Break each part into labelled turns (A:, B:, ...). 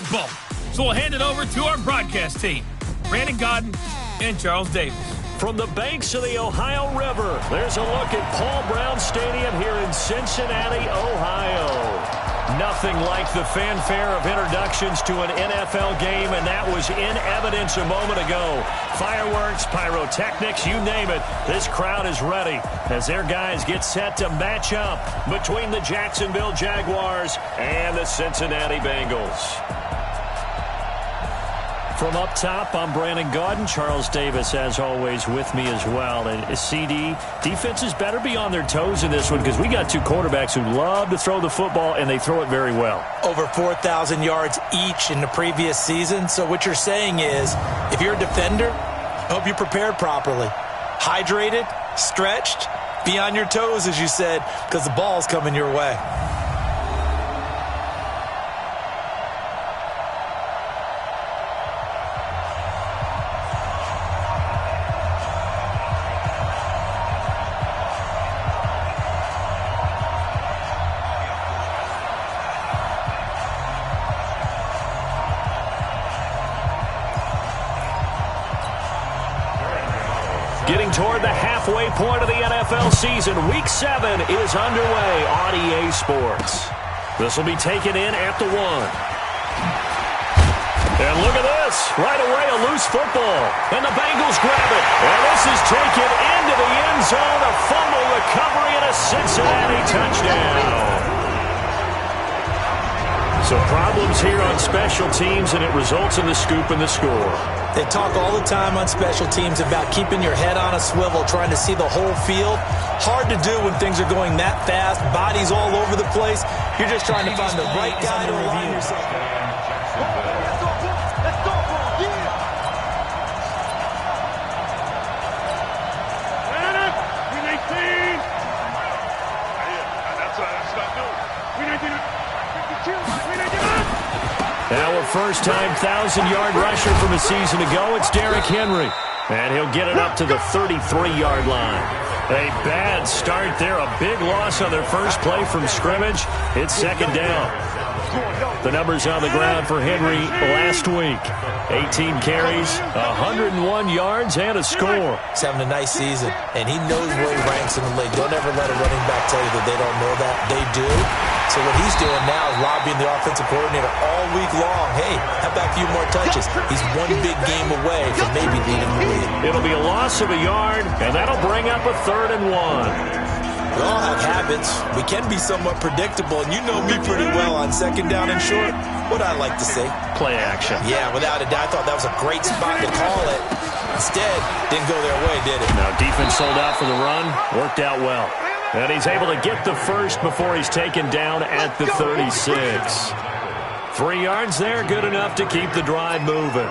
A: football. So we'll hand it over to our broadcast team, Brandon Godden and Charles Davis.
B: From the banks of the Ohio River, there's a look at Paul Brown Stadium here in Cincinnati, Ohio. Nothing like the fanfare of introductions to an NFL game, and that was in evidence a moment ago. Fireworks, pyrotechnics, you name it. This crowd is ready as their guys get set to match up between the Jacksonville Jaguars and the Cincinnati Bengals. From up top, I'm Brandon Godden. Charles Davis, as always, with me as well. And CD, defenses better be on their toes in this one because we got two quarterbacks who love to throw the football, and they throw it very well.
C: Over 4,000 yards each in the previous season. So what you're saying is, if you're a defender, hope you're prepared properly. Hydrated, stretched, be on your toes, as you said, because the ball's coming your way.
B: Getting toward the halfway point of the NFL season, Week 7 is underway on EA Sports. This will be taken in at the 1. And look at this. Right away, a loose football. And the Bengals grab it. And this is taken into the end zone. A fumble recovery and a Cincinnati touchdown. So problems here on special teams, and it results in the scoop and the score.
C: They talk all the time on special teams about keeping your head on a swivel, trying to see the whole field. Hard to do when things are going that fast, bodies all over the place. You're just trying to find the right guy to align yourself.
B: Now a first-time 1,000-yard rusher from a season ago. It's Derrick Henry. And he'll get it up to the 33-yard line. A bad start there. A big loss on their first play from scrimmage. It's second down. The numbers on the ground for Henry last week. 18 carries, 101 yards, and a score.
C: He's having a nice season, and he knows where he ranks in the league. Don't ever let a running back tell you that they don't know that. They do. So what he's doing now is lobbying the offensive coordinator all week long. Hey, how about a few more touches? He's one big game away from maybe leading the league.
B: It'll be a loss of a yard, and that'll bring up a 3rd and 1.
C: We all have habits. We can be somewhat predictable, and you know me pretty well on second down and short. What I like to say?
B: Play action.
C: Yeah, without a doubt. I thought that was a great spot to call it. Instead, didn't go their way, did it?
B: Now, defense sold out for the run. Worked out well. And he's able to get the first before he's taken down at the 36. 3 yards there, good enough to keep the drive moving.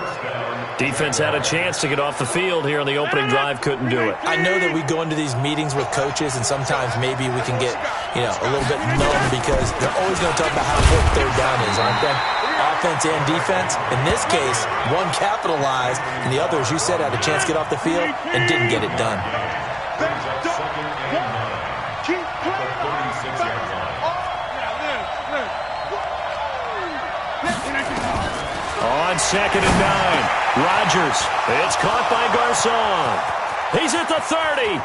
B: Defense had a chance to get off the field here on the opening drive, couldn't do it.
C: I know that we go into these meetings with coaches, and sometimes maybe we can get, a little bit numb because they're always going to talk about how important third down is, aren't they? Offense and defense. In this case, one capitalized, and the other, as you said, had a chance to get off the field and didn't get it done.
B: On 2nd and 9, Rodgers. It's caught by Garçon. He's at the 30.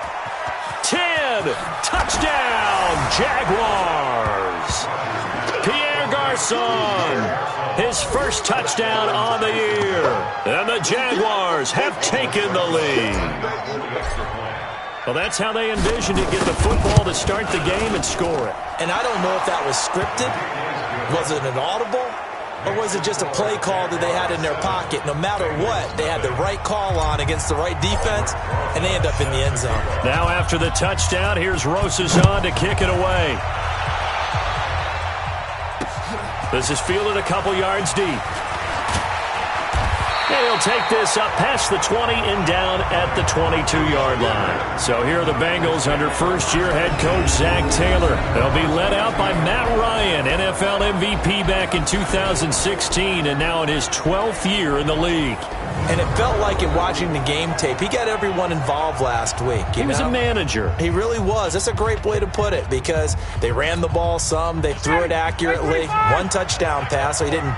B: 10. Touchdown, Jaguars. Pierre Garçon. His first touchdown on the year. And the Jaguars have taken the lead. Well, that's how they envisioned it. Get the football to start the game and score it.
C: And I don't know if that was scripted. Was it an audible? Or was it just a play call that they had in their pocket? No matter what, they had the right call on against the right defense, and they end up in the end zone.
B: Now after the touchdown, here's Rosazon to kick it away. This is fielded a couple yards deep. And he'll take this up past the 20 and down at the 22-yard line. So here are the Bengals under first-year head coach Zach Taylor. They'll be led out by Matt Ryan, NFL MVP back in 2016, and now in his 12th year in the league.
C: And it felt like in watching the game tape, he got everyone involved last week.
B: He was a manager.
C: He really was. That's a great way to put it because they ran the ball some. They threw it accurately. One touchdown pass, so he didn't,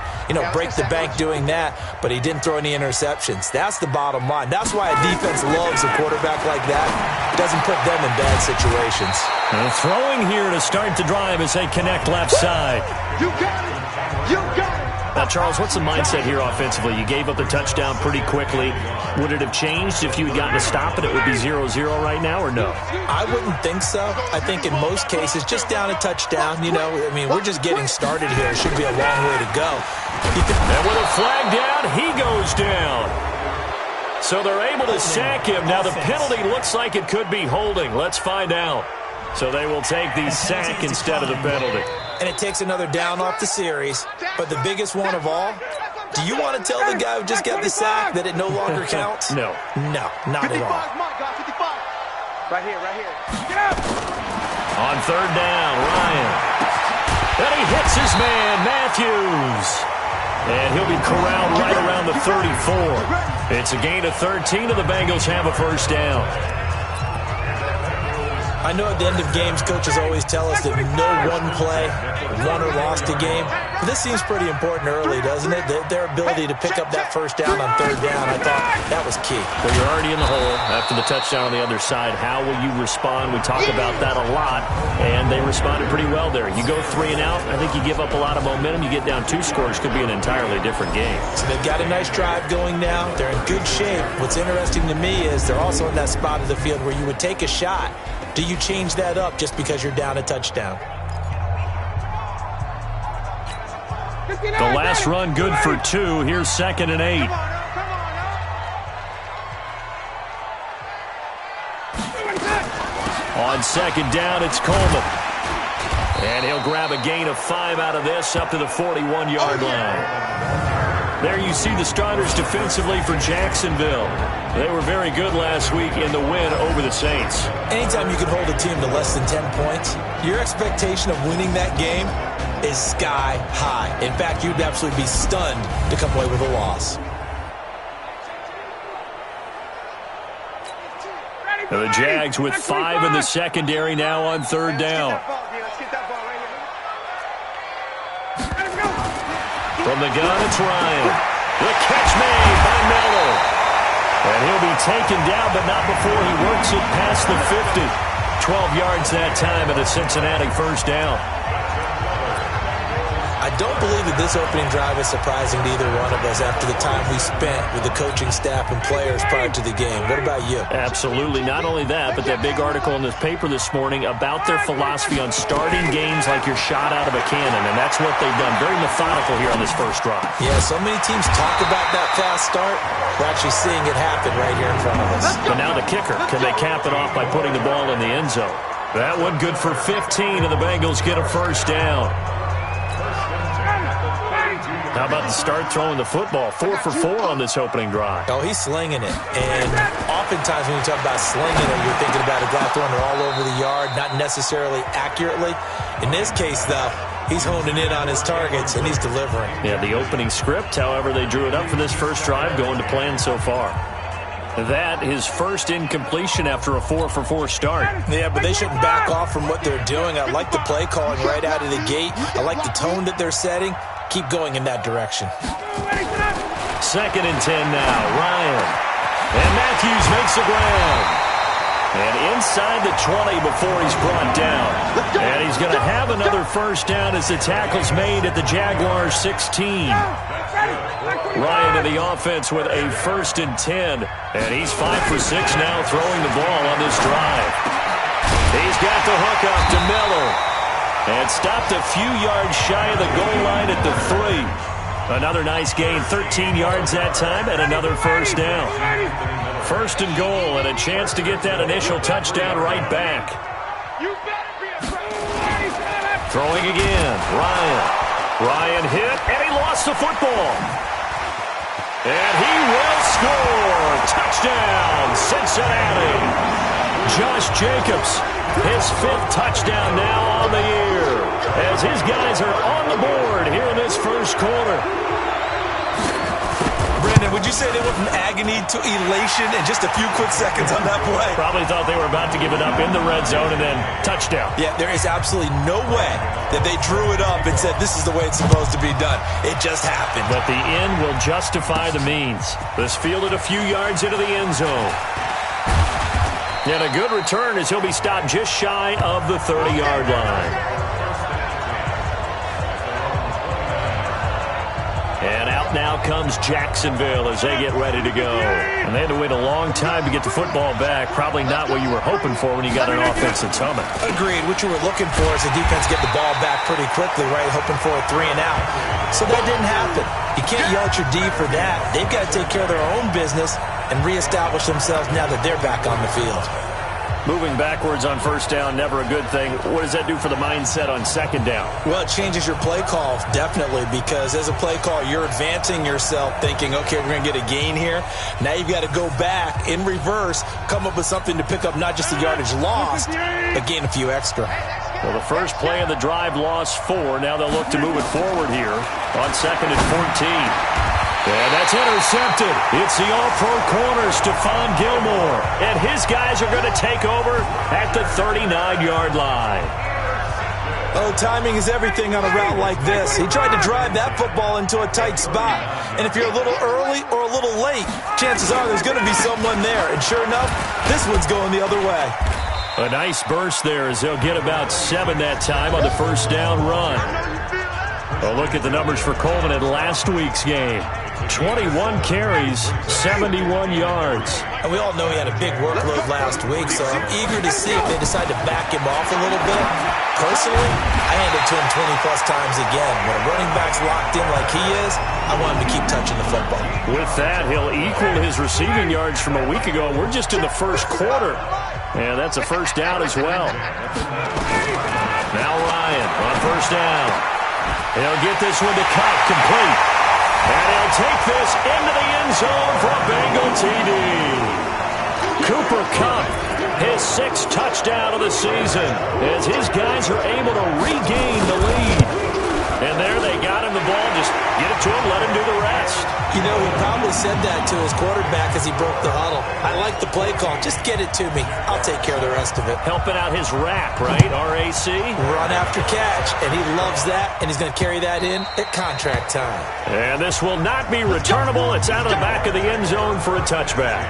C: break the bank doing that, but he didn't throw any interceptions. That's the bottom line. That's why a defense loves a quarterback like that. It doesn't put them in bad situations.
B: And throwing here to start the drive as they connect left side.
D: You got it. You got it.
B: Now, Charles, what's the mindset here offensively? You gave up the touchdown pretty quickly. Would it have changed if you had gotten a stop and it would be 0-0 right now, or no?
C: I wouldn't think so. I think in most cases, just down a touchdown, we're just getting started here. It should be a long way to go.
B: And with a flag down, he goes down. So they're able to sack him. Now, the penalty looks like it could be holding. Let's find out. So they will take the sack instead of the penalty.
C: And it takes another down off the series. But the biggest one of all, do you want to tell the guy who just got the sack that it no longer counts?
B: No.
C: No, not at all.
D: Right here. Get up!
B: On third down, Ryan. And he hits his man, Matthews. And he'll be corralled right around the 34. It's a gain of 13, and the Bengals have a first down.
C: I know at the end of games, coaches always tell us that no one play won or lost a game. But this seems pretty important early, doesn't it? Their ability to pick up that first down on third down, I thought that was key.
B: Well, you're already in the hole after the touchdown on the other side. How will you respond? We talk about that a lot, and they responded pretty well there. You go 3 and out, I think you give up a lot of momentum. You get down 2 scores, could be an entirely different game.
C: So they've got a nice drive going now. They're in good shape. What's interesting to me is they're also in that spot of the field where you would take a shot. Do you change that up just because you're down a touchdown?
B: The last run good for 2. Here's 2nd and 8. On 2nd down, it's Coleman. And he'll grab a gain of 5 out of this up to the 41-yard line. There you see the starters defensively for Jacksonville. They were very good last week in the win over the Saints.
C: Anytime you can hold a team to less than 10 points, your expectation of winning that game is sky high. In fact, you'd absolutely be stunned to come away with a loss.
B: The Jags with 5 in the secondary now on third down. From the gun, it's Ryan. The catch made by Miller. And he'll be taken down, but not before he works it past the 50. 12 yards that time and a Cincinnati first down.
C: I don't believe that this opening drive is surprising to either one of us after the time we spent with the coaching staff and players prior to the game. What about you?
B: Absolutely. Not only that, but that big article in this paper this morning about their philosophy on starting games like you're shot out of a cannon, and that's what they've done. Very methodical here on this first drive.
C: Yeah, so many teams talk about that fast start. We're actually seeing it happen right here in front of us.
B: But now the kicker. Can they cap it off by putting the ball in the end zone? That one good for 15, and the Bengals get a first down. How about the start throwing the football? 4 for 4 on this opening drive.
C: Oh, he's slinging it. And oftentimes when you talk about slinging it, you're thinking about a guy throwing it all over the yard, not necessarily accurately. In this case, though, he's honing in on his targets, and he's delivering.
B: Yeah, the opening script, however, they drew it up for this first drive, going to plan so far. That his first incompletion after a 4 for 4 start.
C: Yeah, but they shouldn't back off from what they're doing. I like the play calling right out of the gate. I like the tone that they're setting. Keep going in that direction.
B: 2nd and 10 now. Ryan. And Matthews makes the ground. And inside the 20 before he's brought down. And he's going to have another first down as the tackle's made at the Jaguars 16. Ryan in the offense with a 1st and 10. And he's 5 for 6 now throwing the ball on this drive. He's got the hook up to Miller. And stopped a few yards shy of the goal line at the 3. Another nice gain, 13 yards that time, and another first down. 1st and goal, and a chance to get that initial touchdown right back. Throwing again, Ryan. Ryan hit, and he lost the football. And he will score. Touchdown, Cincinnati. Josh Jacobs, his 5th touchdown now on the year, as his guys are on the board here in this first quarter.
C: Brandon, would you say they went from agony to elation in just a few quick seconds on that play?
B: Probably thought they were about to give it up in the red zone and then touchdown.
C: Yeah, there is absolutely no way that they drew it up and said this is the way it's supposed to be done. It just happened.
B: But the end will justify the means. This fielded a few yards into the end zone. And a good return as he'll be stopped just shy of the 30-yard line. And out now comes Jacksonville as they get ready to go. And they had to wait a long time to get the football back. Probably not what you were hoping for when you got an offense that's humming.
C: Agreed. What you were looking for is the defense get the ball back pretty quickly, right? Hoping for a 3 and out. So that didn't happen. You can't yell at your D for that. They've got to take care of their own business and reestablish themselves now that they're back on the field.
B: Moving backwards on first down, never a good thing. What does that do for the mindset on second down?
C: Well, it changes your play call, definitely, because as a play call, you're advancing yourself thinking, okay, we're going to get a gain here. Now you've got to go back in reverse, come up with something to pick up not just the yardage lost, but gain a few extra.
B: Well, the first play of the drive lost 4. Now they'll look to move it forward here on second and 14. And that's intercepted. It's the all-pro corner, Stephon Gilmore. And his guys are going to take over at the 39-yard line.
C: Oh, timing is everything on a route like this. He tried to drive that football into a tight spot. And if you're a little early or a little late, chances are there's going to be someone there. And sure enough, this one's going the other way.
B: A nice burst there as they'll get about 7 that time on the first down run. A look at the numbers for Coleman in last week's game. 21 carries, 71 yards.
C: And we all know he had a big workload last week, so I'm eager to see if they decide to back him off a little bit. Personally, I hand it to him 20-plus times again. When a running back's locked in like he is, I want him to keep touching the football.
B: With that, he'll equal his receiving yards from a week ago. We're just in the first quarter. And that's a first down as well. Now Ryan on first down. He'll get this one to Kupp, complete. And he'll take this into the end zone for a Bengal TD. Cooper Kupp, his 6th touchdown of the season, as his guys are able to regain the lead. And there they got him the ball. Just get it to him, let him do the rest.
C: You know, he probably said that to his quarterback as he broke the huddle. I like the play call. Just get it to me. I'll take care of the rest of it.
B: Helping out his rap, right? RAC?
C: Run after catch, and he loves that, and he's going to carry that in at contract time.
B: And this will not be returnable. It's out of the back of the end zone for a touchback.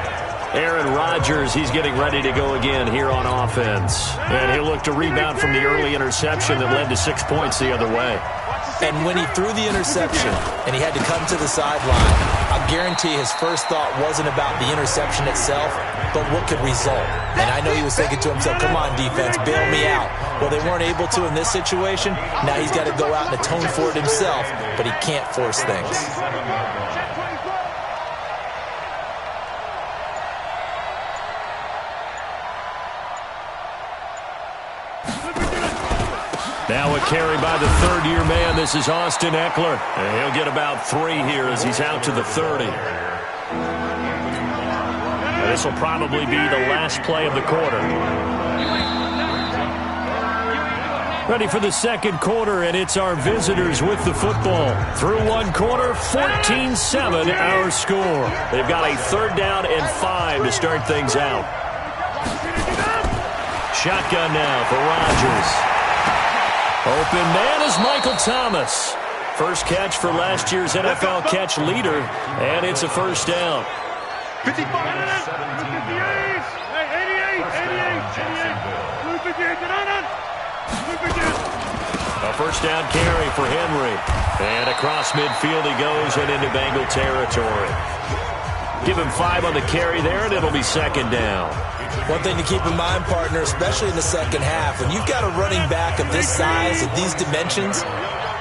B: Aaron Rodgers, he's getting ready to go again here on offense. And he'll look to rebound from the early interception that led to 6 points the other way.
C: And when he threw the interception and he had to come to the sideline, I guarantee his first thought wasn't about the interception itself, but what could result. And I know he was thinking to himself, come on, defense, bail me out. Well, they weren't able to in this situation. Now he's got to go out and atone for it himself, but he can't force things.
B: Now a carry by the third-year man. This is Austin Eckler. And he'll get about 3 here as he's out to the 30. And this will probably be the last play of the quarter. Ready for the second quarter, and it's our visitors with the football. Through one quarter, 14-7 our score. They've got a 3rd down and 5 to start things out. Shotgun now for Rodgers. Open man is Michael Thomas. First catch for last year's NFL catch leader, and it's a first down.
D: 55.
B: A first down carry for Henry. And across midfield he goes and into Bengal territory. Give him 5 on the carry there, and it'll be second down.
C: One thing to keep in mind, partner, especially in the second half, when you've got a running back of this size, of these dimensions,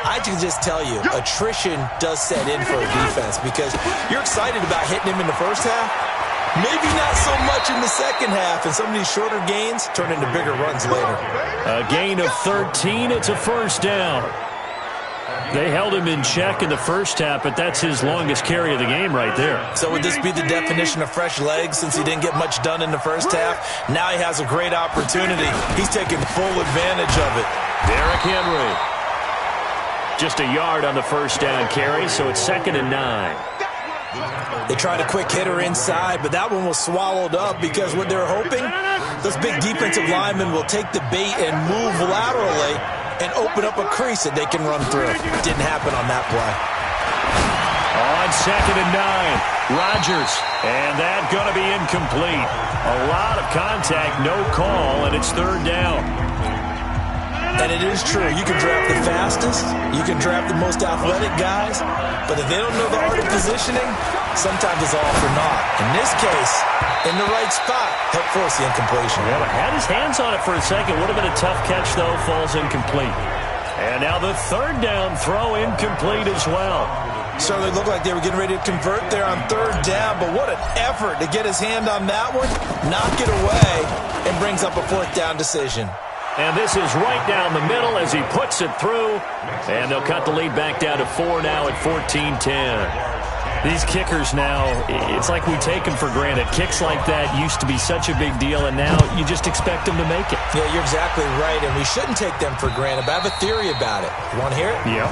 C: I can just tell you, attrition does set in for a defense because you're excited about hitting him in the first half. Maybe not so much in the second half, and some of these shorter gains turn into bigger runs later.
B: A gain of 13, it's a first down. They held him in check in the first half, but that's his longest carry of the game right there.
C: So would this be the definition of fresh legs since he didn't get much done in the first half? Now he has a great opportunity. He's taking full advantage of it.
B: Derrick Henry. Just a yard on the first down carry, so it's 2nd and 9.
C: They tried a quick hitter inside, but that one was swallowed up because what they're hoping, those big defensive linemen will take the bait and move laterally and open up a crease that they can run through. Didn't happen on that play.
B: On 2nd and 9, Rodgers, and that's going to be incomplete. A lot of contact, no call, and it's 3rd down.
C: And it is true. You can draft the fastest, you can draft the most athletic guys, but if they don't know the art of positioning, sometimes it's all for naught. In this case, in the right spot, help force the incompletion.
B: Yeah, but had his hands on it for a second. Would have been a tough catch, though. Falls incomplete. And now the 3rd down throw incomplete as well.
C: Certainly looked like they were getting ready to convert there on 3rd down, but what an effort to get his hand on that one, knock it away, and brings up a 4th down decision.
B: And this is right down the middle as he puts it through. And they'll cut the lead back down to 4 now at 14-10. These kickers now, it's like we take them for granted. Kicks like that used to be such a big deal, and now you just expect them to make it.
C: Yeah, you're exactly right, and we shouldn't take them for granted, but I have a theory about it. You want to hear it?
B: Yeah.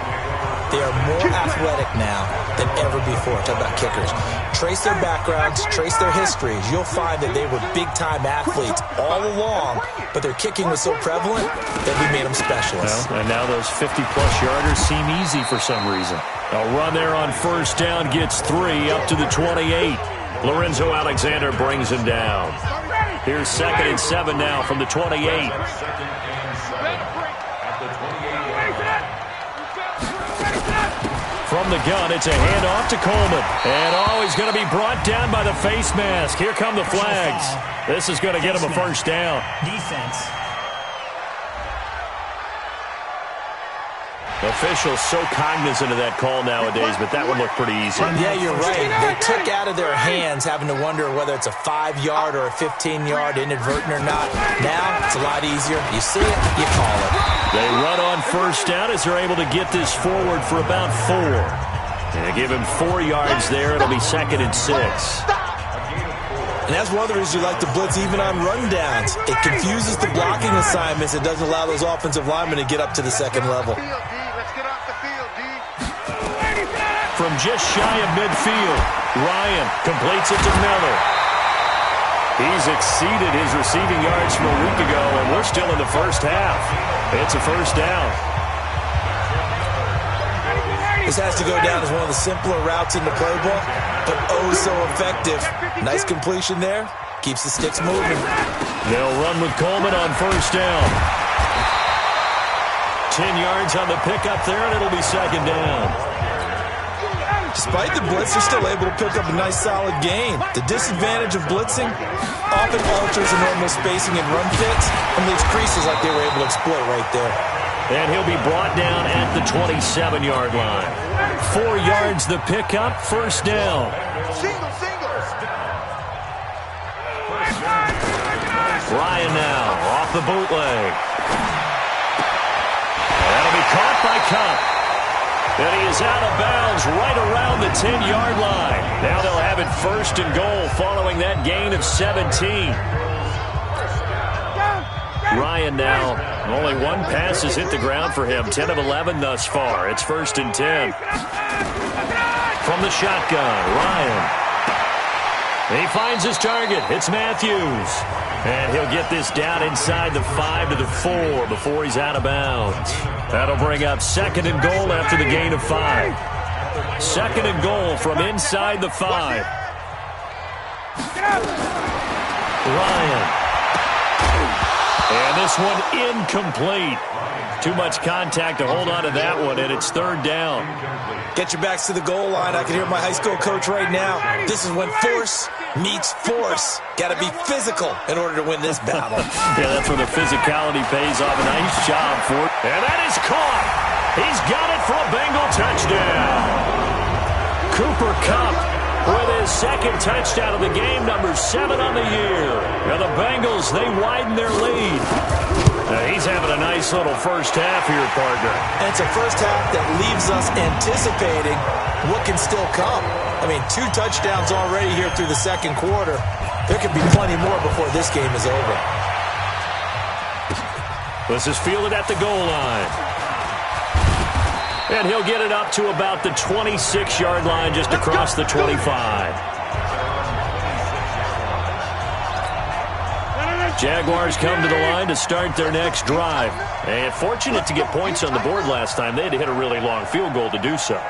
C: They are more athletic now than ever before. Talk about kickers. Trace their backgrounds, trace their histories. You'll find that they were big-time athletes all along, but their kicking was so prevalent that we made them specialists.
B: Well, and now those 50-plus yarders seem easy for some reason. A run there on 1st down gets 3 up to the 28. Lorenzo Alexander brings him down. Here's 2nd and 7 now from the 28. From the gun, it's a handoff to Coleman. And, he's going to be brought down by the face mask. Here come the flags. This is going to get him a 1st down.
E: Defense.
B: Officials so cognizant of that call nowadays, but that one looked pretty easy.
C: Yeah, you're right. They took out of their hands having to wonder whether it's a 5-yard or a 15-yard, inadvertent or not. Now, it's a lot easier. You see it, you call it.
B: They run on 1st down as they're able to get this forward for about 4. And they give him 4 yards there. It'll be 2nd and 6.
C: And that's one of the reasons you like to blitz even on rundowns. It confuses the blocking assignments. It doesn't allow those offensive linemen to get up to the 2nd level.
B: From just shy of midfield, Ryan completes it to Miller. He's exceeded his receiving yards from a week ago, and we're still in the 1st half. It's a 1st down.
C: This has to go down as one of the simpler routes in the playbook, but oh so effective. Nice completion there. Keeps the sticks moving.
B: They'll run with Coleman on 1st down. 10 yards on the pickup there, and it'll be 2nd down.
C: Despite the blitz, they're still able to pick up a nice solid gain. The disadvantage of blitzing often alters the normal spacing and run fits and leaves creases like they were able to exploit right there.
B: And he'll be brought down at the 27-yard line. 4 yards the pickup, 1st down. Ryan now off the bootleg. That'll be caught by Cup. And he is out of bounds right around the 10-yard line. Now they'll have it 1st and goal following that gain of 17. Ryan now, only 1 pass has hit the ground for him. 10 of 11 thus far. It's 1st and 10. From the shotgun, Ryan. He finds his target. It's Matthews. And he'll get this down inside the 5 to the 4 before he's out of bounds. That'll bring up 2nd and goal after the gain of 5. 2nd and goal from inside the 5. Ryan. And this one incomplete. Too much contact to hold on to that one, and it's 3rd down.
C: Get your backs to the goal line. I can hear my high school coach right now. This is when force meets force. Got to be physical in order to win this battle.
B: Yeah, that's where the physicality pays off. A nice job for it. And that is caught. He's got it for a Bengal touchdown. Cooper Kupp with his 2nd touchdown of the game, number 7 on the year. And the Bengals, they widen their lead. He's having a nice little 1st half here, partner.
C: And it's a 1st half that leaves us anticipating what can still come. I mean, 2 touchdowns already here through the 2nd quarter. There could be plenty more before this game is over.
B: This is fielded at the goal line. And he'll get it up to about the 26-yard line, just across the 25. Jaguars come to the line to start their next drive. And fortunate to get points on the board last time. They had to hit a really long field goal to do so.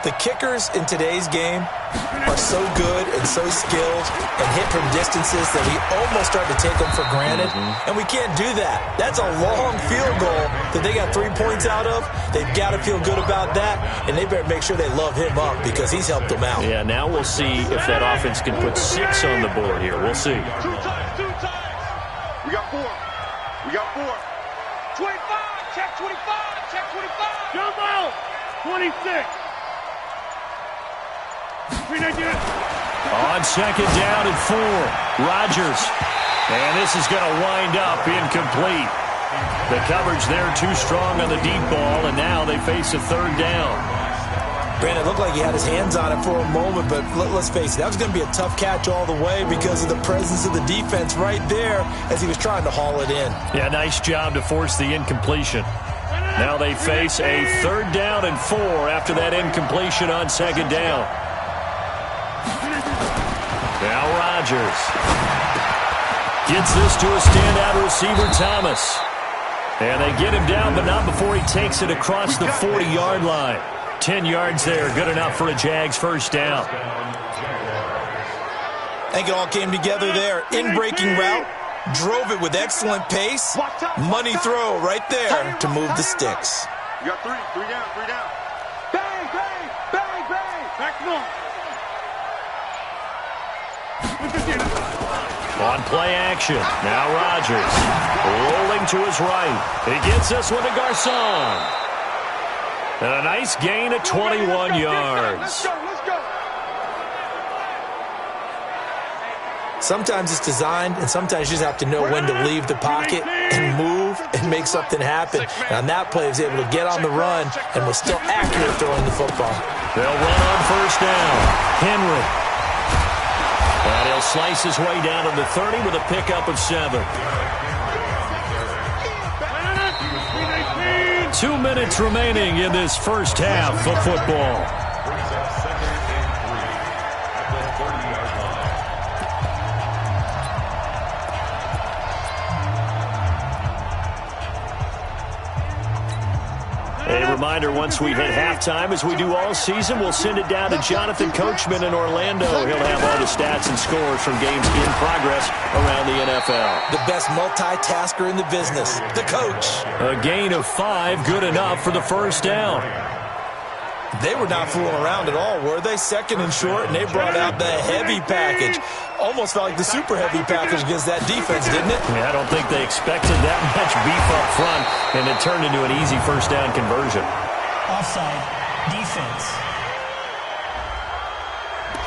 C: The kickers in today's game are so good and so skilled and hit from distances that we almost start to take them for granted. And we can't do that. That's a long field goal that they got 3 points out of. They've got to feel good about that, and they better make sure they love him up because he's helped them out.
B: Yeah, now we'll see if that offense can put 6 on the board here. We'll see.
D: 2 times. We got 4. We got 4. 25. Check 25. Check 25. Jump out. 26.
B: On second down and 4, Rodgers. And this is going to wind up incomplete. The coverage there too strong on the deep ball, and now they face a third down.
C: Brandon, it looked like he had his hands on it for a moment, but let's face it, that was going to be a tough catch all the way because of the presence of the defense right there as he was trying to haul it in.
B: Yeah, nice job to force the incompletion. Now they face a third down and 4 after that incompletion on second down. Now Rodgers gets this to a standout receiver, Thomas. And they get him down, but not before he takes it across the 40-yard line. 10 yards there, good enough for a Jags first down.
C: I think it all came together there. In-breaking route, drove it with excellent pace. Money throw right there to move the sticks.
D: You got 3 down, 3 down. Bang, bang, bang, bang. Back north.
B: On play action, now Rodgers rolling to his right. He gets this one to Garcon. And a nice gain of 21 yards.
D: Let's go, let's go.
C: Sometimes it's designed, and sometimes you just have to know when to leave the pocket and move and make something happen. And on that play, he was able to get on the run and was still accurate throwing the football.
B: They'll run on first down. Henry. And he'll slice his way down to the 30 with a pickup of 7. 2 minutes remaining in this first half of football. A reminder, once we hit halftime, as we do all season, we'll send it down to Jonathan Coachman in Orlando. He'll have all the stats and scores from games in progress around the NFL.
C: The best multitasker in the business, the coach.
B: A gain of 5, good enough for the first down.
C: They were not fooling around at all, were they? Second and short, and they brought out the heavy package. Almost felt like the super heavy package against that defense, didn't it?
B: Yeah, I don't think they expected that much beef up front, and it turned into an easy first down conversion.
E: Offside, defense.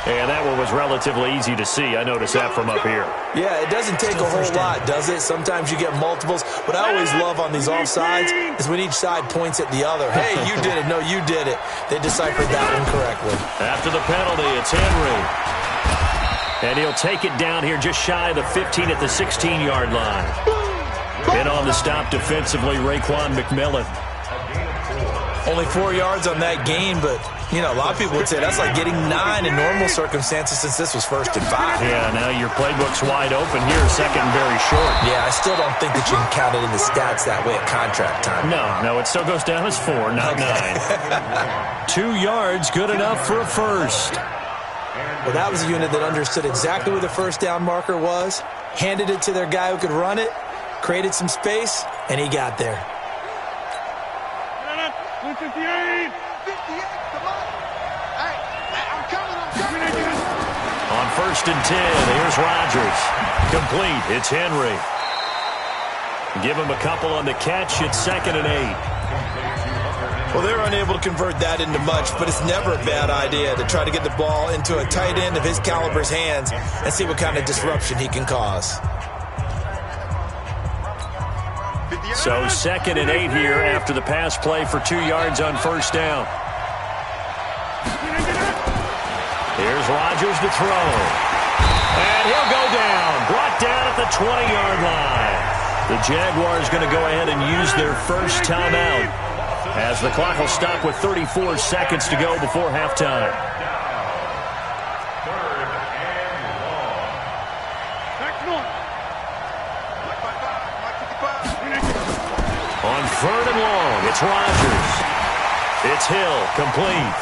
B: And that one was relatively easy to see. I noticed that from up here.
C: Yeah, it doesn't take a whole lot, does it? Sometimes you get multiples. What I always love on these offsides is when each side points at the other. Hey, you did it. No, you did it. They deciphered that one correctly.
B: After the penalty, it's Henry. And he'll take it down here just shy of the 15 at the 16-yard line. And on the stop defensively, Raekwon McMillan.
C: Only 4 yards on that gain, but, you know, a lot of people would say that's like getting 9 in normal circumstances since this was 1st and 5.
B: Yeah, now your playbook's wide open here, second and very short.
C: Yeah, I still don't think that you can count it in the stats that way at contract time.
B: No, it still goes down as 4, not 9. 2 yards, good enough for a first.
C: Well, that was a unit that understood exactly where the first down marker was, handed it to their guy who could run it, created some space, and he got there.
D: 58, come on. Hey, I'm coming.
B: On first and 10, here's Rodgers. Complete, it's Henry. Give him a couple on the catch, it's 2nd and 8.
C: Well, they're unable to convert that into much, but it's never a bad idea to try to get the ball into a tight end of his caliber's hands and see what kind of disruption he can cause.
B: So 2nd and 8 here after the pass play for 2 yards on first down. Here's Rodgers to throw. And he'll go down. Brought down at the 20-yard line. The Jaguars going to go ahead and use their first timeout. as the clock will stop with 34 seconds to go before halftime. On third and long, it's Rodgers. It's Hill, complete.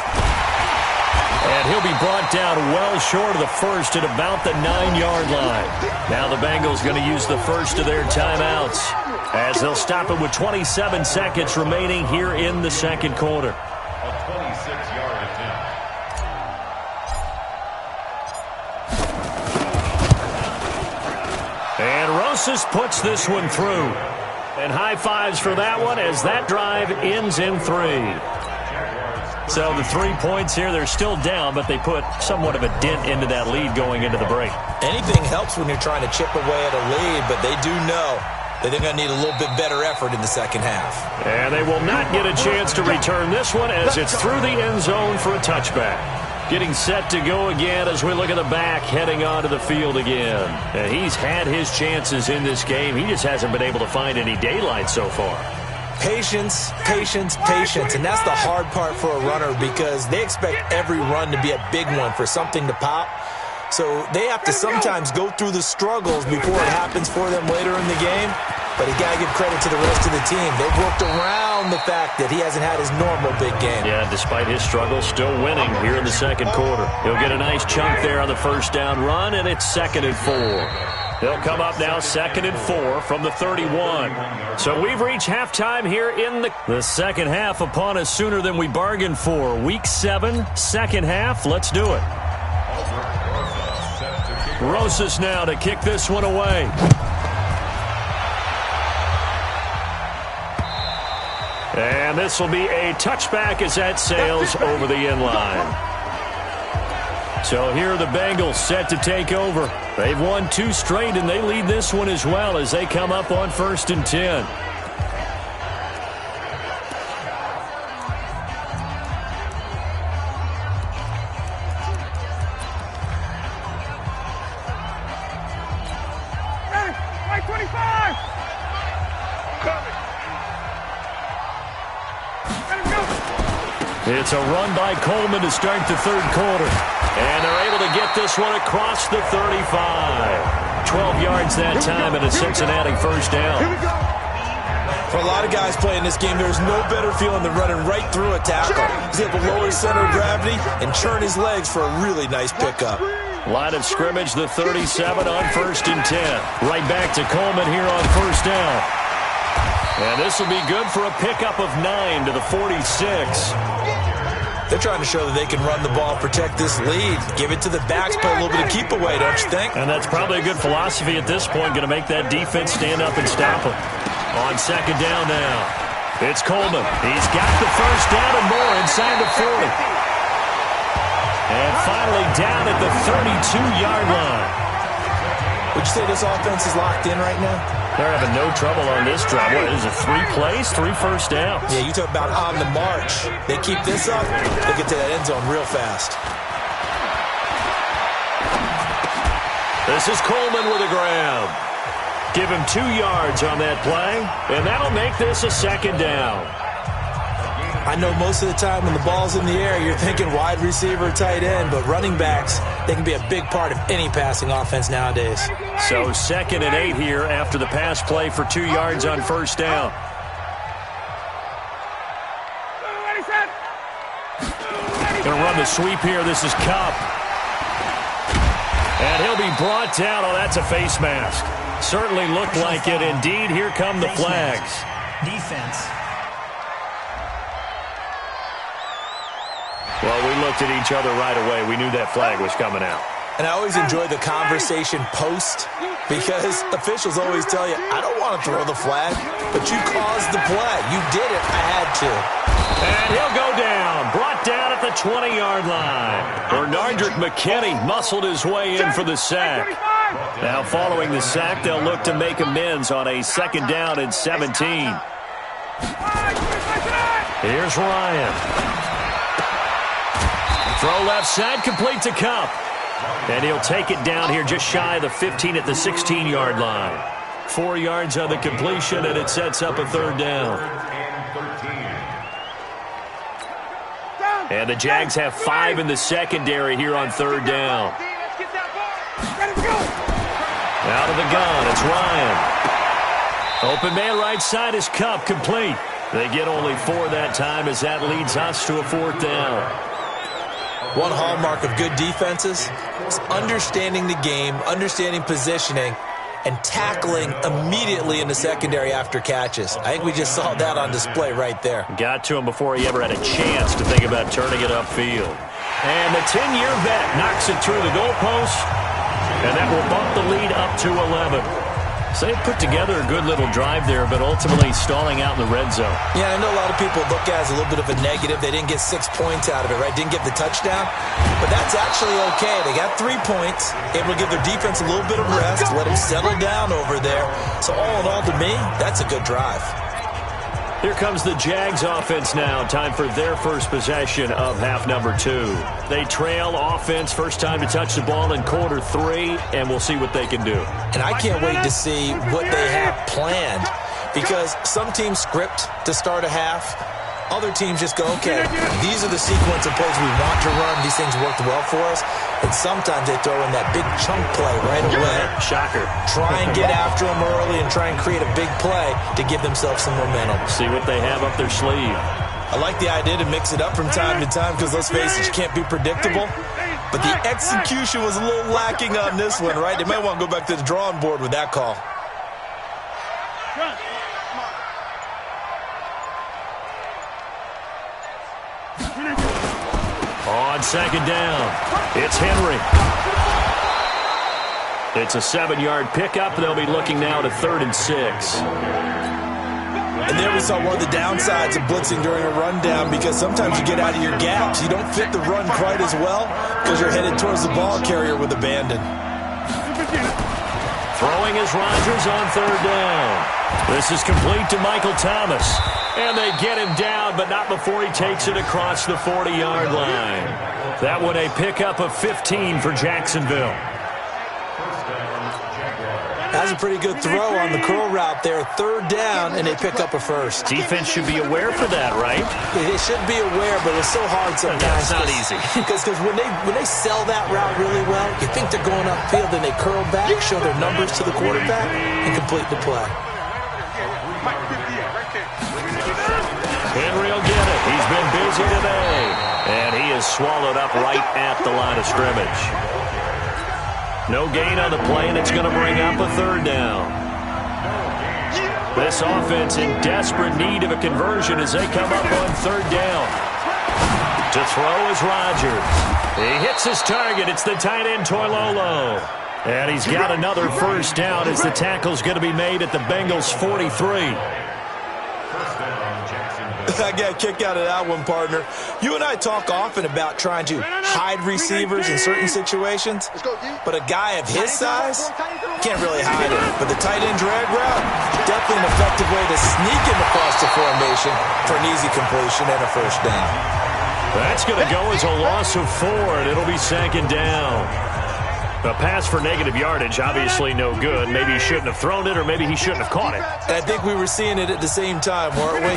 B: And he'll be brought down well short of the first at about the 9-yard line. Now the Bengals going to use the first of their timeouts as they'll stop it with 27 seconds remaining here in the second quarter.
F: A 26-yard attempt.
B: And Rosas puts this one through. And high fives for that one as that drive ends in 3. So the 3 points here, they're still down, but they put somewhat of a dent into that lead going into the break.
C: Anything helps when you're trying to chip away at a lead, but they do know that they're going to need a little bit better effort in the second half.
B: And they will not get a chance to return this one as it's through the end zone for a touchback. Getting set to go again as we look at the back heading onto the field again. And he's had his chances in this game. He just hasn't been able to find any daylight so far.
C: Patience, patience, patience. And that's the hard part for a runner because they expect every run to be a big one for something to pop. So they have to sometimes go through the struggles before it happens for them later in the game. But you got to give credit to the rest of the team. They've worked around the fact that he hasn't had his normal big game.
B: Yeah, despite his struggles, still winning here in the second quarter. He'll get a nice chunk there on the first down run, and it's 2nd and 4. They'll come up now 2nd and 4 from the 31. So we've reached halftime here in the second half upon us sooner than we bargained for. Week 7, second half. Let's do it. Rosas now to kick this one away. And this will be a touchback as that sails over the end line. So here are the Bengals set to take over. They've won 2 straight, and they lead this one as well as they come up on 1st and 10.
D: Hey, 25!
B: It's a run by Coleman to start the third quarter. And they're able to get this one across the 35. 12 yards that time and a Cincinnati first down.
C: For a lot of guys playing this game, there's no better feeling than running right through a tackle. He's able to lower his center of gravity and churn his legs for a really nice pickup.
B: Line of scrimmage, the 37 on 1st and 10. Right back to Coleman here on first down. And this will be good for a pickup of 9 to the 46.
C: They're trying to show that they can run the ball, protect this lead, give it to the backs, play a little bit of keep away, don't you think?
B: And that's probably a good philosophy at this point, going to make that defense stand up and stop them. On 2nd down now, it's Coleman. He's got the first down and more inside the 40. And finally down at the 32-yard line.
C: Would you say this offense is locked in right now?
B: They're having no trouble on this drive. What is it, 3 plays, 3 first downs?
C: Yeah, you talk about on the march. They keep this up, they get to that end zone real fast.
B: This is Coleman with a grab. Give him 2 yards on that play, and that'll make this a 2nd down.
C: I know most of the time when the ball's in the air, you're thinking wide receiver, tight end, but running backs, they can be a big part of any passing offense nowadays.
B: So 2nd and 8 here after the pass play for 2 yards on first down. Going to run the sweep here. This is Kupp. And he'll be brought down. Oh, that's a face mask. Certainly looked like it. Indeed, here come the flags.
E: Defense.
B: Well, we looked at each other right away. We knew that flag was coming out.
C: And I always enjoy the conversation post because officials always tell you, I don't want to throw the flag, but you caused the play. You did it. I had to.
B: And he'll go down. Brought down at the 20-yard line. Bernardrick McKinney muscled his way in for the sack. Now following the sack, they'll look to make amends on a 2nd down and 17. Here's Ryan. Throw left side, complete to Kupp. And he'll take it down here just shy of the 15 at the 16-yard line. 4 yards on the completion, and it sets up a 3rd down. And the Jags have 5 in the secondary here on third down. Out of the gun, it's Ryan. Open man right side is Cup, complete. They get only 4 that time as that leads us to a 4th down.
C: One hallmark of good defenses is understanding the game, understanding positioning, and tackling immediately in the secondary after catches. I think we just saw that on display right there.
B: Got to him before he ever had a chance to think about turning it upfield. And the 10-year vet knocks it through the goalpost, and that will bump the lead up to 11. So they put together a good little drive there, but ultimately stalling out in the red zone.
C: Yeah, I know a lot of people look at it as a little bit of a negative. They didn't get 6 points out of it, right? Didn't get the touchdown. But that's actually okay. They got 3 points, able to give their defense a little bit of rest, let them settle down over there. So all in all, to me, that's a good drive.
B: Here comes the Jags offense now. Time for their first possession of half number 2. They trail offense, first time to touch the ball in quarter 3, and we'll see what they can do.
C: And I can't wait to see what they have planned, because some teams script to start a half. Other teams just go, okay, these are the sequence of plays we want to run. These things worked well for us. And sometimes they throw in that big chunk play right away.
B: Shocker.
C: Try and get after them early and try and create a big play to give themselves some momentum.
B: See what they have up their sleeve.
C: I like the idea to mix it up from time to time because, let's face it, you can't be predictable. But the execution was a little lacking on this one, right? They might want to go back to the drawing board with that call.
B: On second down, it's Henry. It's a 7-yard pickup. They'll be looking now to 3rd and 6.
C: And there we saw one of the downsides of blitzing during a rundown, because sometimes you get out of your gaps. You don't fit the run quite as well because you're headed towards the ball carrier with abandon.
B: Throwing is Rodgers on 3rd down. This is complete to Michael Thomas. And they get him down, but not before he takes it across the 40-yard line. That one a pickup of 15 for Jacksonville.
C: That's a pretty good throw on the curl route there. 3rd down, and they pick up a first.
B: Defense should be aware for that, right?
C: They should be aware, but it's so hard sometimes.
B: It's not easy.
C: Because when they sell that route really well, you think they're going upfield, then they curl back, show their numbers to the quarterback, and complete the play.
B: Henry will get it. He's been busy today. And he is swallowed up right at the line of scrimmage. No gain on the play, and it's going to bring up a 3rd down. This offense in desperate need of a conversion as they come up on 3rd down. To throw is Rodgers. He hits his target. It's the tight end, Toilolo. And he's got another first down as the tackle's going to be made at the Bengals' 43.
C: I got a kick out of that one, partner. You and I talk often about trying to hide receivers in certain situations, but a guy of his size can't really hide it. But the tight end drag route, definitely an effective way to sneak him across the formation for an easy completion and a first down.
B: That's going to go as a loss of 4, and it'll be 2nd down. A pass for negative yardage, obviously no good. Maybe he shouldn't have thrown it, or maybe he shouldn't have caught it.
C: And I think we were seeing it at the same time, weren't we?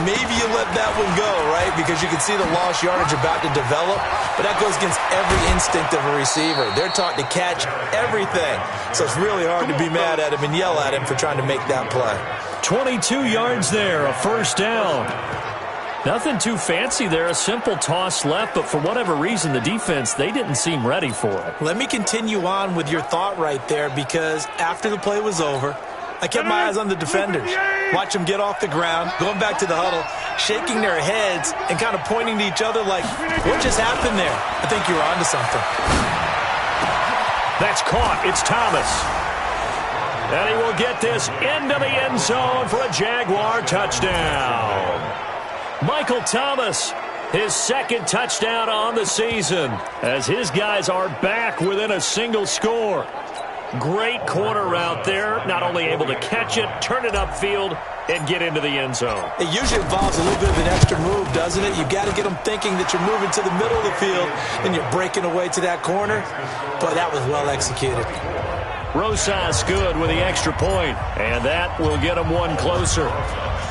C: Maybe you let that one go, right? Because you can see the lost yardage about to develop. But that goes against every instinct of a receiver. They're taught to catch everything. So it's really hard to be mad at him and yell at him for trying to make that play.
B: 22 yards there, a first down. Nothing too fancy there, a simple toss left, but for whatever reason, the defense, they didn't seem ready for it.
C: Let me continue on with your thought right there, because after the play was over, I kept my eyes on the defenders. Watch them get off the ground, going back to the huddle, shaking their heads and kind of pointing to each other like, what just happened there? I think you were onto something.
B: That's caught. It's Thomas. And he will get this into the end zone for a Jaguar touchdown. Michael Thomas, his 2nd touchdown on the season, as his guys are back within a single score. Great corner route there, not only able to catch it, turn it upfield, and get into the end zone.
C: It usually involves a little bit of an extra move, doesn't it? You've got to get them thinking that you're moving to the middle of the field and you're breaking away to that corner. Boy, that was well executed.
B: Rosas good with the extra point, and that will get him one closer.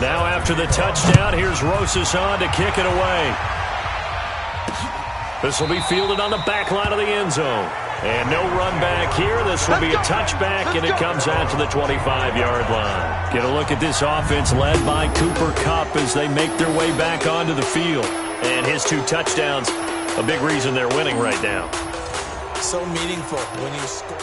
B: Now after the touchdown, here's Rosas on to kick it away. This will be fielded on the back line of the end zone. And no run back here. This will be a touchback, and it comes out to the 25-yard line. Get a look at this offense led by Cooper Kupp as they make their way back onto the field. And his 2 touchdowns, a big reason they're winning right now.
C: So meaningful when you score.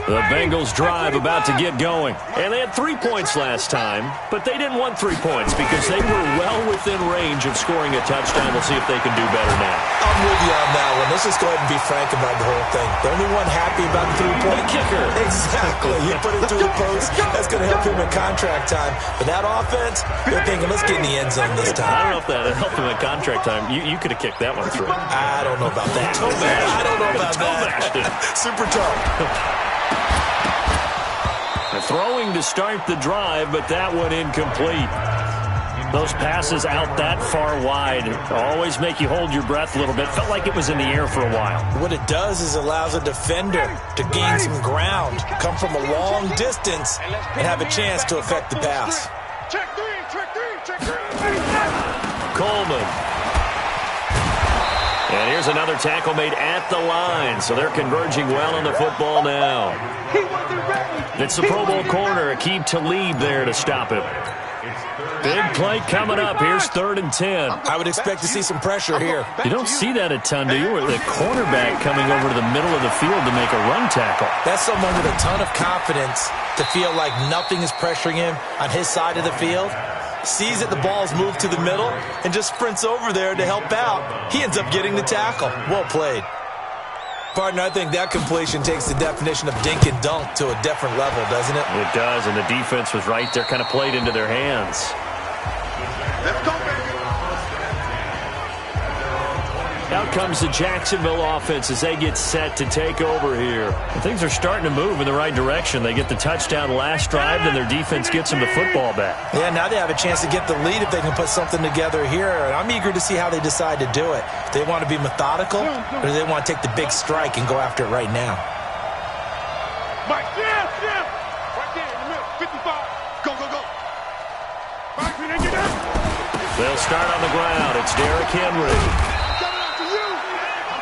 B: The Bengals drive about to get going. And they had 3 points last time, but they didn't want 3 points because they were well within range of scoring a touchdown. We'll see if they can do better now.
C: I'm with you on that one. Let's just go ahead and be frank about the whole thing. The only one happy about the 3-point
B: kicker.
C: Exactly. You put it through the post. That's going to help him in contract time. But that offense, they're thinking, let's get in the end zone this time.
B: I don't know if that helped him in contract time. You could have kicked that one through.
C: I don't know about that. I don't know about that. Super tough.
B: Throwing to start the drive, but that one incomplete. Those passes out that far wide always make you hold your breath a little bit. Felt like it was in the air for a while.
C: What it does is allows a defender to gain some ground, come from a long distance, and have a chance to affect the pass.
D: Check three.
B: Coleman. And here's another tackle made at the line, so they're converging well on the football now. It's the Pro Bowl corner, Aqib Talib there to stop him. Big play coming up. Here's 3rd and 10.
C: I would expect to see some pressure here.
B: You don't see that a ton, do you? With the cornerback coming over to the middle of the field to make a run tackle.
C: That's someone with a ton of confidence to feel like nothing is pressuring him on his side of the field. Sees that the ball's moved to the middle and just sprints over there to help out. He ends up getting the tackle. Well played. Partner, I think that completion takes the definition of dink and dunk to a different level, doesn't it?
B: It does, and the defense was right there, kind of played into their hands.
D: Let's go, baby.
B: Out comes the Jacksonville offense as they get set to take over here. And things are starting to move in the right direction. They get the touchdown last drive, then their defense gets them the football back.
C: Yeah, now they have a chance to get the lead if they can put something together here. And I'm eager to see how they decide to do it. Do they want to be methodical, or do they want to take the big strike and go after it right now?
D: Mike, yeah. Right there in the middle, 55. Go. Mike, we didn't get that.
B: They'll start on the ground. It's Derrick Henry.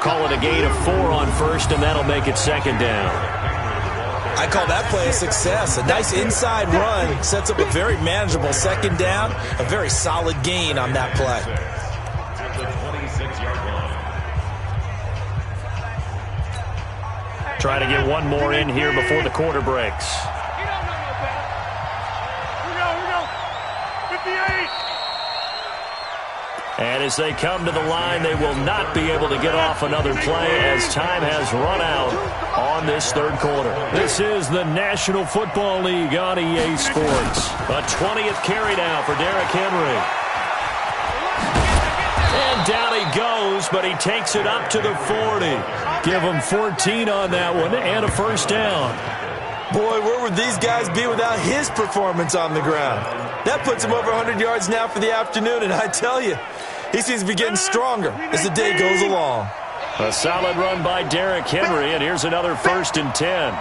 B: Call it a gain of 4 on first, and that'll make it 2nd down.
C: I call that play a success. A nice inside run sets up a very manageable 2nd down, a very solid gain on that play.
B: Try to get one more in here before the quarter breaks.
D: Here we go. 58.
B: And as they come to the line, they will not be able to get off another play as time has run out on this 3rd quarter. This is the National Football League on EA Sports. A 20th carry now for Derrick Henry. And down he goes, but he takes it up to the 40. Give him 14 on that one and a 1st down.
C: Boy, where would these guys be without his performance on the ground? That puts him over 100 yards now for the afternoon, and I tell you, he seems to be getting stronger as the day goes along.
B: A solid run by Derrick Henry, and here's another 1st and 10.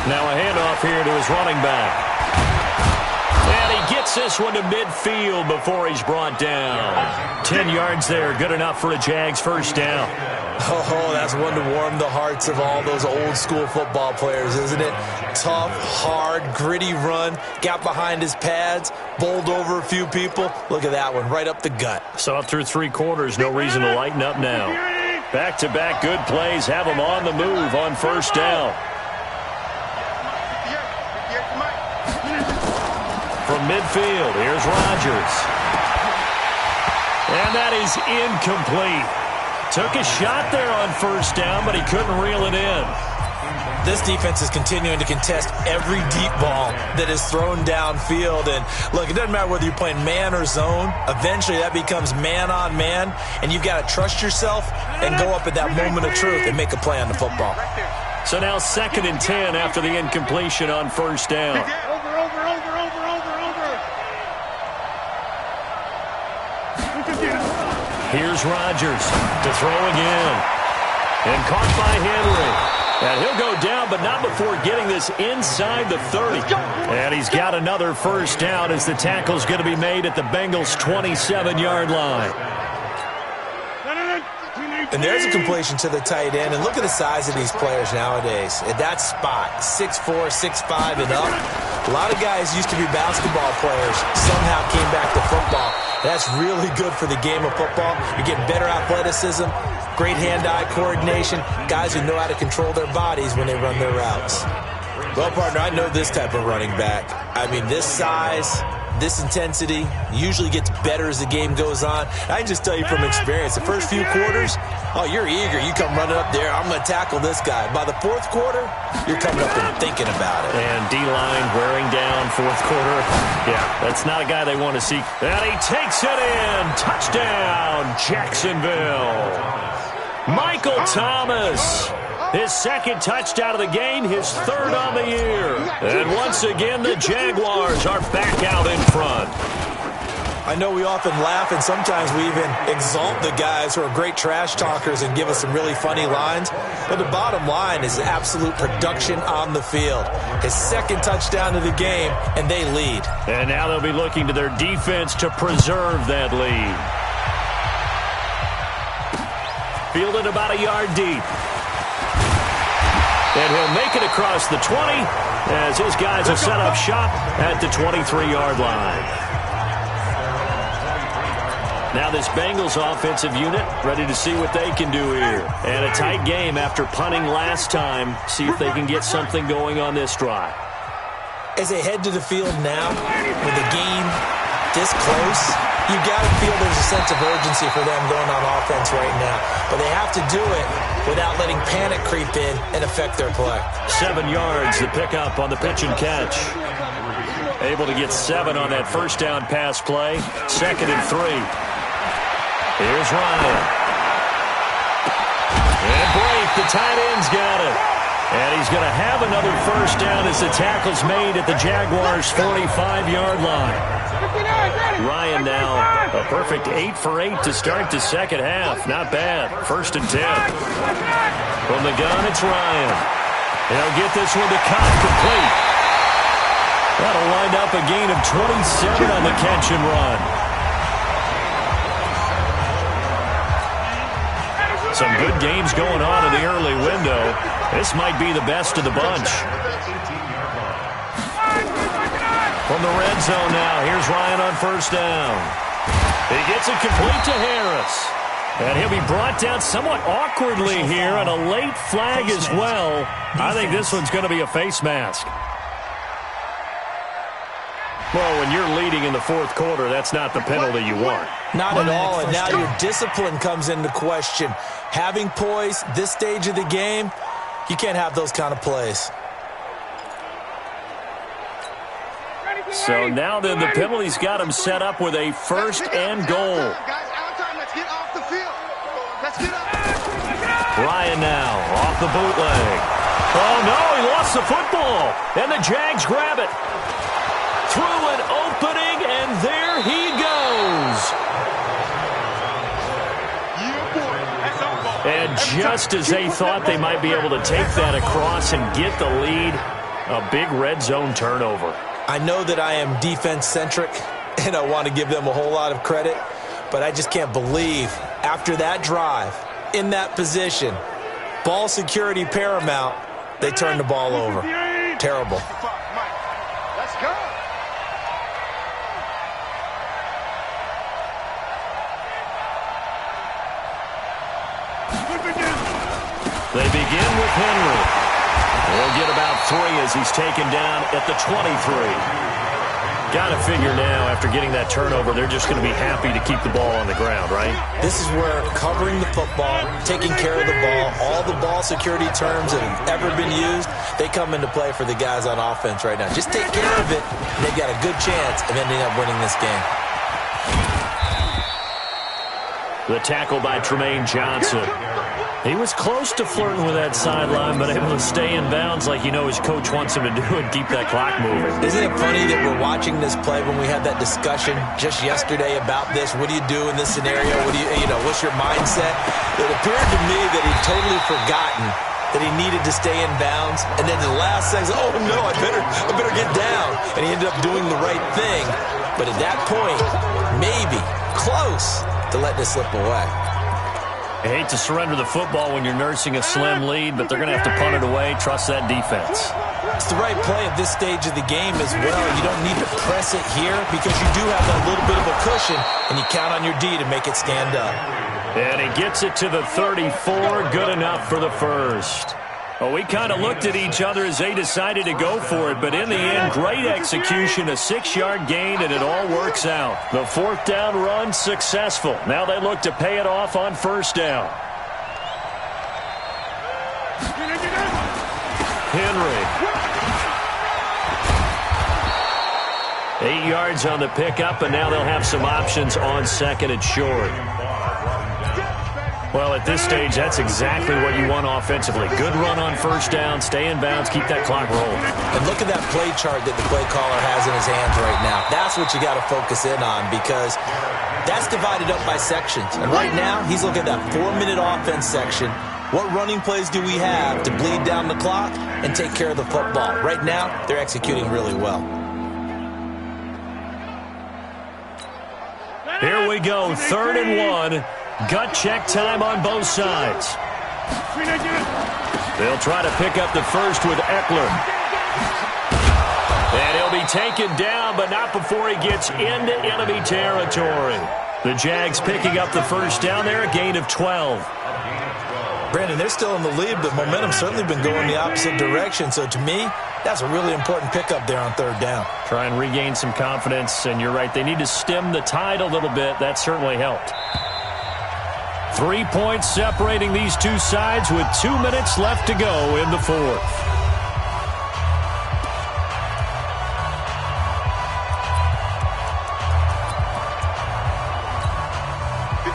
B: Now a handoff here to his running back. And he gets this one to midfield before he's brought down. 10 yards there, good enough for a Jags 1st down.
C: Oh, that's one to warm the hearts of all those old-school football players, isn't it? Tough, hard, gritty run, got behind his pads, bowled over a few people. Look at that one, right up the gut.
B: Saw it through 3 quarters, no reason to lighten up now. Back-to-back good plays have him on the move on 1st down. From midfield, here's Rodgers. And that is incomplete. Took a shot there on 1st down, but he couldn't reel it in.
C: This defense is continuing to contest every deep ball that is thrown downfield. And look, it doesn't matter whether you're playing man or zone. Eventually, that becomes man on man. And you've got to trust yourself and go up at that moment of truth and make a play on the football.
B: So now 2nd and 10 after the incompletion on 1st down.
D: Over.
B: Here's Rodgers to throw again. And caught by Henry. And he'll go down, but not before getting this inside the 30. And he's got another first down as the tackle's going to be made at the Bengals' 27-yard line.
C: And there's a completion to the tight end. And look at the size of these players nowadays. At that spot, 6'4", 6'5", and up. A lot of guys used to be basketball players, somehow came back to football. That's really good for the game of football. You're getting better athleticism, great hand-eye coordination, guys who know how to control their bodies when they run their routes. Well, partner, I know this type of running back. I mean, this size, this intensity usually gets better as the game goes on. I can just tell you from experience, the first few quarters, oh, you're eager. You come running up there, I'm going to tackle this guy. By the fourth quarter, you're coming up and thinking about it.
B: And D-line wearing down fourth quarter. Yeah, that's not a guy they want to see. And he takes it in. Touchdown, Jacksonville. Michael Thomas. His second touchdown of the game, his third on the year. And once again, the Jaguars are back out in front.
C: I know we often laugh, and sometimes we even exalt the guys who are great trash talkers and give us some really funny lines. But the bottom line is absolute production on the field. His second touchdown of the game, and they lead.
B: And now they'll be looking to their defense to preserve that lead. Fielded about a yard deep. And he'll make it across the 20 as his guys have set up shop at the 23-yard line. Now this Bengals offensive unit ready to see what they can do here. And a tight game after punting last time. See if they can get something going on this drive.
C: As they head to the field now with the game this close, you got to feel there's a sense of urgency for them going on offense right now. But they have to do it without letting panic creep in and affect their play.
B: 7 yards, the pickup on the pitch and catch. Able to get 7 on that first down pass play. 2nd and 3. Here's Ryan. And break, the tight end's got it. And he's going to have another first down as the tackle's made at the Jaguars' 45-yard line. Ryan now a perfect 8 for 8 to start the second half. Not bad. 1st and 10. From the gun, it's Ryan. He'll get this one to Cobb complete. That'll wind up a gain of 27 on the catch and run. Some good games going on in the early window. This might be the best of the bunch. From the red zone now, here's Ryan on first down. He gets it complete to Harris. And he'll be brought down somewhat awkwardly here, and a late flag as well. I think this one's going to be a face mask. Well, when you're leading in the fourth quarter, that's not the penalty you want.
C: Not at all, and now your discipline comes into question. Having poise this stage of the game, you can't have those kind of plays.
B: So now then, the penalty's got him set up with a 1st and goal. Ryan now off the bootleg. Oh, no, he lost the football. And the Jags grab it. Through an opening, and there he goes. And just as they thought they might be able to take that across and get the lead, a big red zone turnover.
C: I know that I am defense-centric, and I want to give them a whole lot of credit, but I just can't believe after that drive, in that position, ball security paramount, they turned the ball over. Terrible.
D: Let's go.
B: They begin with Henry. He'll get about 3 as he's taken down at the 23. Got to figure now, after getting that turnover, they're just going to be happy to keep the ball on the ground, right?
C: This is where covering the football, taking care of the ball, all the ball security terms that have ever been used, they come into play for the guys on offense right now. Just take care of it, and they've got a good chance of ending up winning this game.
B: The tackle by Tremaine Johnson. He was close to flirting with that sideline, but able to stay in bounds like his coach wants him to do and keep that clock moving.
C: Isn't it funny that we're watching this play when we had that discussion just yesterday about this? What do you do in this scenario? What do what's your mindset? It appeared to me that he'd totally forgotten that he needed to stay in bounds, and then the last second, oh no, I better get down. And he ended up doing the right thing. But at that point, maybe close to letting it slip away.
B: I hate to surrender the football when you're nursing a slim lead, but they're going to have to punt it away. Trust that defense.
C: It's the right play at this stage of the game as well. You don't need to press it here because you do have that little bit of a cushion, and you count on your D to make it stand up.
B: And he gets it to the 34. Good enough for the first. Well, we kind of looked at each other as they decided to go for it, but in the end, great execution, a 6-yard gain, and it all works out. The fourth down run successful. Now they look to pay it off on first down. Henry. 8 yards on the pickup, and now they'll have some options on second and short. Well, at this stage, that's exactly what you want offensively. Good run on first down, stay in bounds, keep that clock rolling.
C: And look at that play chart that the play caller has in his hands right now. That's what you got to focus in on because that's divided up by sections. And right now, he's looking at that 4-minute offense section. What running plays do we have to bleed down the clock and take care of the football? Right now, they're executing really well.
B: Here we go, 3rd and 1. Gut check time on both sides. They'll try to pick up the first with Eckler. And he'll be taken down, but not before he gets into enemy territory. The Jags picking up the first down there, a gain of 12.
C: Brandon, they're still in the lead, but momentum's certainly been going the opposite direction. So to me, that's a really important pickup there on 3rd down.
B: Try and regain some confidence, and you're right, they need to stem the tide a little bit. That certainly helped. 3 points separating these two sides with 2 minutes left to go in the fourth.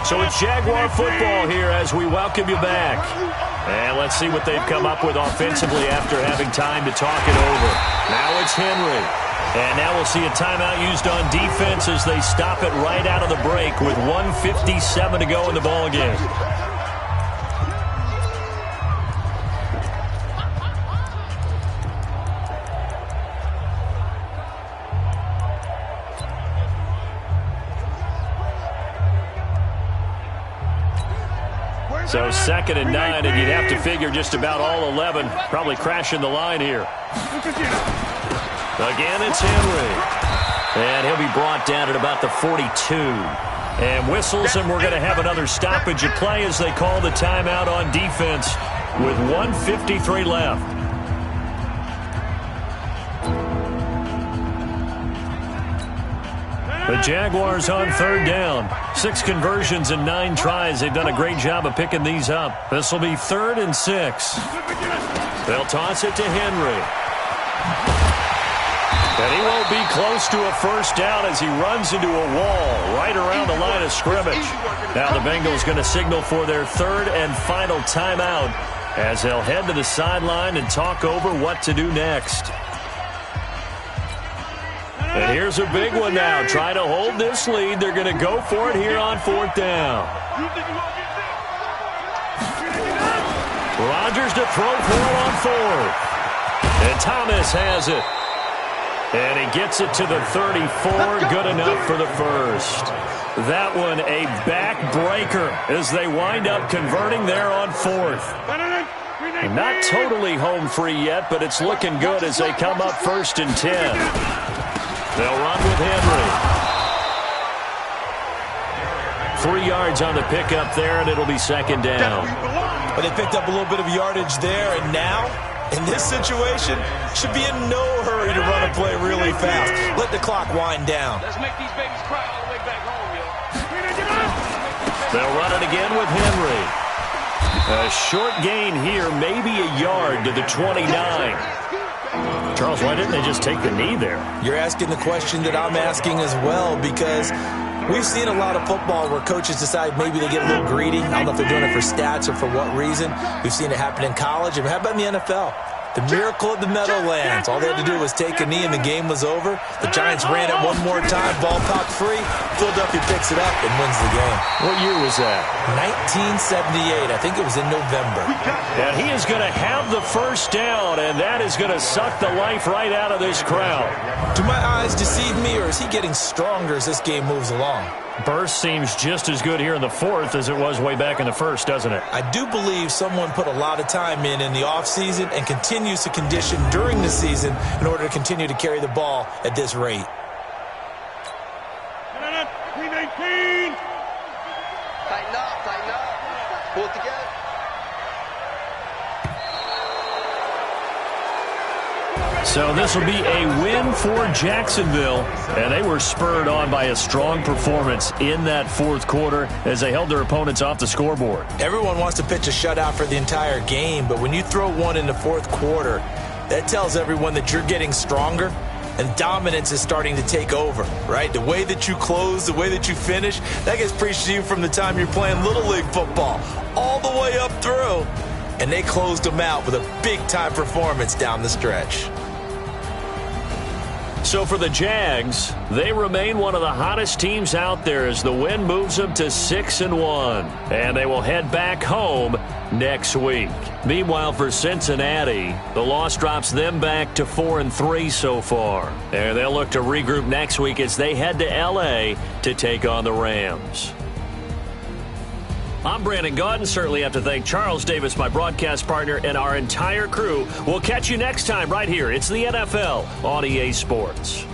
B: So it's Jaguar football here as we welcome you back. And let's see what they've come up with offensively after having time to talk it over. Now it's Henry. And now we'll see a timeout used on defense as they stop it right out of the break with 1:57 to go in the ballgame. So 2nd and 9, and you'd have to figure just about all 11 probably crashing the line here. Again, it's Henry. And he'll be brought down at about the 42. And whistles, and we're going to have another stoppage at play as they call the timeout on defense with 1:53 left. The Jaguars on 3rd down. 6 conversions and 9 tries. They've done a great job of picking these up. This will be 3rd and 6. They'll toss it to Henry. And he won't be close to a first down as he runs into a wall right around the line of scrimmage. Now the Bengals going to signal for their 3rd and final timeout as they'll head to the sideline and talk over what to do next. And here's a big one now. Try to hold this lead. They're going to go for it here on 4th down. Rodgers to throw for it on 4th. And Thomas has it. And he gets it to the 34. Good enough for the first. That one a backbreaker as they wind up converting there on 4th. And not totally home free yet, but it's looking good as they come up 1st and 10. They'll run with Henry. 3 yards on the pickup there, and it'll be 2nd down.
C: But they picked up a little bit of yardage there, and now, in this situation, should be in no hurry to run a play really fast. Let the clock wind down.
D: Let's make these babies cry all the way back home, yo.
B: They'll run it again with Henry. A short gain here, maybe a yard to the 29. Charles, why didn't they just take the knee there?
C: You're asking the question that I'm asking as well, because we've seen a lot of football where coaches decide maybe they get a little greedy. I don't know if they're doing it for stats or for what reason. We've seen it happen in college. And how about in the NFL? The miracle of the Meadowlands. All they had to do was take a knee and the game was over. The Giants ran it one more time. Ball popped free. Philadelphia picks it up and wins the game.
B: What year was that?
C: 1978. I think it was in November.
B: And he is going to have the first down, and that is going to suck the life right out of this crowd.
C: Do my eyes deceive me, or is he getting stronger as this game moves along?
B: Burst seems just as good here in the fourth as it was way back in the first, doesn't it?
C: I do believe someone put a lot of time in the offseason and continues to condition during the season in order to continue to carry the ball at this rate.
D: 319.
G: Tighten up. Pull it together.
B: So this will be a win for Jacksonville, and they were spurred on by a strong performance in that fourth quarter as they held their opponents off the scoreboard.
C: Everyone wants to pitch a shutout for the entire game, but when you throw one in the fourth quarter, that tells everyone that you're getting stronger and dominance is starting to take over, right? The way that you close, the way that you finish, that gets preached to you from the time you're playing Little League football all the way up through, and they closed them out with a big-time performance down the stretch.
B: So for the Jags, they remain one of the hottest teams out there as the win moves them to 6-1. And they will head back home next week. Meanwhile, for Cincinnati, the loss drops them back to 4-3 so far. And they'll look to regroup next week as they head to L.A. to take on the Rams. I'm Brandon Gaudin. Certainly have to thank Charles Davis, my broadcast partner, and our entire crew. We'll catch you next time right here. It's the NFL on EA Sports.